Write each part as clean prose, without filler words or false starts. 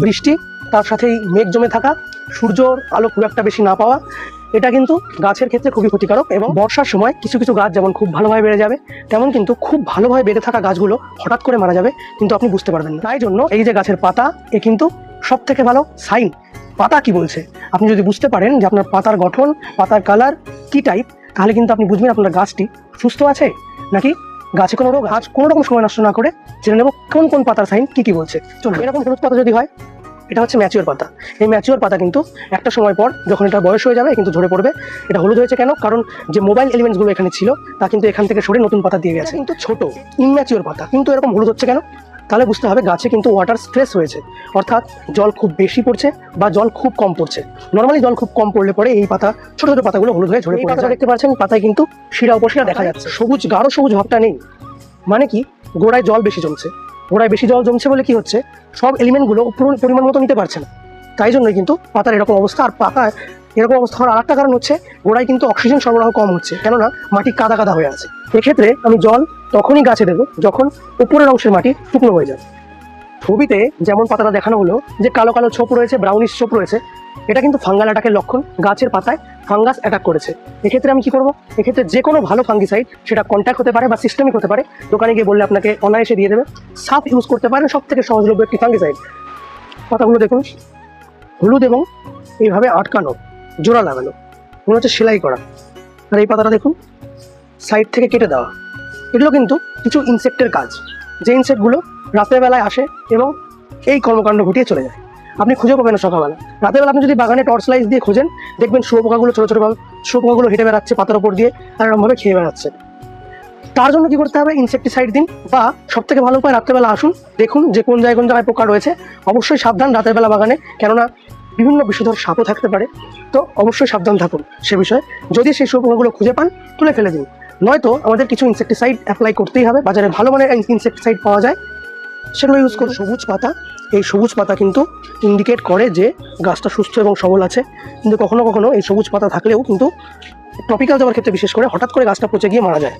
বৃষ্টি, তার সাথেই মেঘ জমে থাকা, সূর্যর আলো খুব একটা বেশি না পাওয়া, এটা কিন্তু গাছের ক্ষেত্রে খুবই ক্ষতিকারক। এবং বর্ষার সময় কিছু কিছু গাছ যেমন খুব ভালোভাবে বেড়ে যাবে, তেমন কিন্তু খুব ভালোভাবে বেড়ে থাকা গাছগুলো হঠাৎ করে মারা যাবে, কিন্তু আপনি বুঝতে পারবেন না। তাই জন্য এই যে গাছের পাতা, এ কিন্তু সব থেকে ভালো সাইন। পাতা কি বলছে আপনি যদি বুঝতে পারেন যে আপনার পাতার গঠন, পাতার কালার কি টাইপ, তাহলে কিন্তু আপনি বুঝবেন আপনার গাছটি সুস্থ আছে নাকি গাছে কোনো রোগ। গাছ কোনো রকম সময় নষ্ট না করে জেনে নেব কোন কোন পাতার সাইন কি বলছে। চলুন, এরকম হলুদ পাতা যদি হয়, এটা হচ্ছে ম্যাচিওর পাতা। এই ম্যাচিওর পাতা কিন্তু একটা সময় পর যখন এটা বয়স হয়ে যাবে কিন্তু ঝরে পড়বে। এটা হলুদ হয়েছে কেন? কারণ যে মোবাইল এলিমেন্টসগুলো এখানে ছিল তা কিন্তু এখান থেকে সরে নতুন পাতা দিয়ে গেছে। কিন্তু ছোট ইনম্যাচিওর পাতা, কিন্তু এরকম হলুদ হচ্ছে কেন? তাহলে বুঝতে হবে গাছে কিন্তু ওয়াটার স্ট্রেস হয়েছে, অর্থাৎ জল খুব বেশি পড়ছে বা জল খুব কম পড়ছে। নর্মালি জল খুব কম পড়লে পরে এই পাতা, ছোট ছোট পাতাগুলো হলুদ হয়ে ঝরে পড়ে যায়। দেখতে পাচ্ছেন পাতায় কিন্তু শিরা উপশিরা দেখা যাচ্ছে, সবুজ গাঢ় সবুজ ভাবটা নেই। মানে কি, গোড়ায় জল বেশি জমছে। গোড়ায় বেশি জল জমছে বলে কি হচ্ছে, সব এলিমেন্টগুলো পরিমাণ মতো নিতে পারছে না, তাই জন্যই কিন্তু পাতার এরকম অবস্থা। আর পাতায় এরকম অবস্থা হওয়ার আরেকটা কারণ হচ্ছে গোড়ায় কিন্তু অক্সিজেন সরবরাহ কম হচ্ছে, কেননা মাটি কাদা কাদা হয়ে আছে। এক্ষেত্রে আমি জল তখনই গাছে দেবো যখন উপরের অংশের মাটি শুকনো হয়ে যাবে। ছবিতে যেমন পাতাটা দেখানো হলো যে কালো কালো ছোপ রয়েছে, ব্রাউনিশ ছোপ রয়েছে, এটা কিন্তু ফাঙ্গাল অ্যাটাকের লক্ষণ। গাছের পাতায় ফাঙ্গাস অ্যাটাক করেছে। এক্ষেত্রে আমি কি করব? এক্ষেত্রে যে কোনো ভালো ফাঙ্গিসাইড, সেটা কন্ট্যাক্ট হতে পারে বা সিস্টেমিক হতে পারে, দোকানে গিয়ে বললে আপনাকে অনায়াসে দিয়ে দেবে। সাফ ইউজ করতে পারেন, সব থেকে সহজলভ্য একটি ফাঙ্গিসাইড। পাতাগুলো দেখুন হলুদ এবং এইভাবে আটকানো, জোড়া লাগানো, মনে হচ্ছে সেলাই করা। আর এই পাতাটা দেখুন সাইড থেকে কেটে দেওয়া। এগুলো কিন্তু কিছু ইনসেক্টের কাজ, যে ইনসেক্টগুলো রাতের বেলায় আসে এবং এই কর্মকাণ্ড ঘটিয়ে চলে যায়। আপনি খুঁজে পাবেন না সকালবেলা। রাতের বেলা আপনি যদি বাগানে টর্চ লাইট দিয়ে খোঁজেন, দেখবেন শুয়োপোকাগুলো ছোটো ছোটোভাবে শুয়োপোকাগুলো হেঁটে বেড়াচ্ছে পাতার ওপর দিয়ে, আর এরকমভাবে খেয়ে বেড়াচ্ছে। তার জন্য কি করতে হবে? ইনসেকটিসাইড দিন, বা সব থেকে ভালো উপায় রাত্রেবেলা আসুন, দেখুন যে কোন জায়গায় পোকা রয়েছে। অবশ্যই সাবধান রাতের বেলা বাগানে, কেননা বিভিন্ন বিষধর সাপও থাকতে পারে, তো অবশ্যই সাবধান থাকুন সে বিষয়ে। যদি সেই শুয়োপোকাগুলো খুঁজে পান, তুলে ফেলে দিন। নয়তো আমাদের কিছু ইনসেকটিসাইড অ্যাপ্লাই করতেই হবে। বাজারে ভালো মানের ইনসেকটিসাইড পাওয়া যায়, সেগুলো ইউজ করুন। সবুজ পাতা, এই সবুজ পাতা কিন্তু ইন্ডিকেট করে যে গাছটা সুস্থ এবং সবল আছে। কিন্তু কখনো কখনো এই সবুজ পাতা থাকলেও কিন্তু টপিক্যাল যাওয়ার ক্ষেত্রে বিশেষ করে হঠাৎ করে গাছটা পচে গিয়ে মারা যায়।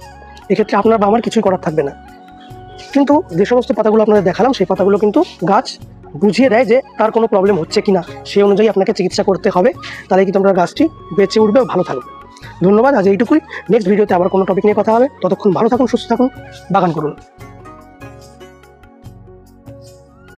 এক্ষেত্রে আপনার বা আমার কিছুই করার থাকবে না। কিন্তু যে সমস্ত পাতাগুলো আপনাদের দেখালাম, সেই পাতাগুলো কিন্তু গাছ বুঝিয়ে দেয় যে তার কোনো প্রবলেম হচ্ছে কিনা, সেই অনুযায়ী আপনাকে চিকিৎসা করতে হবে। তাহলে কিন্তু আপনার গাছটি বেঁচে উঠবে ও ভালো থাকবে। ধন্যবাদ, আজ এইটুকুই। নেক্সট ভিডিওতে আবার কোনো টপিক নিয়ে কথা হবে। ততক্ষণ ভালো থাকুন, সুস্থ থাকুন, বাগান করুন।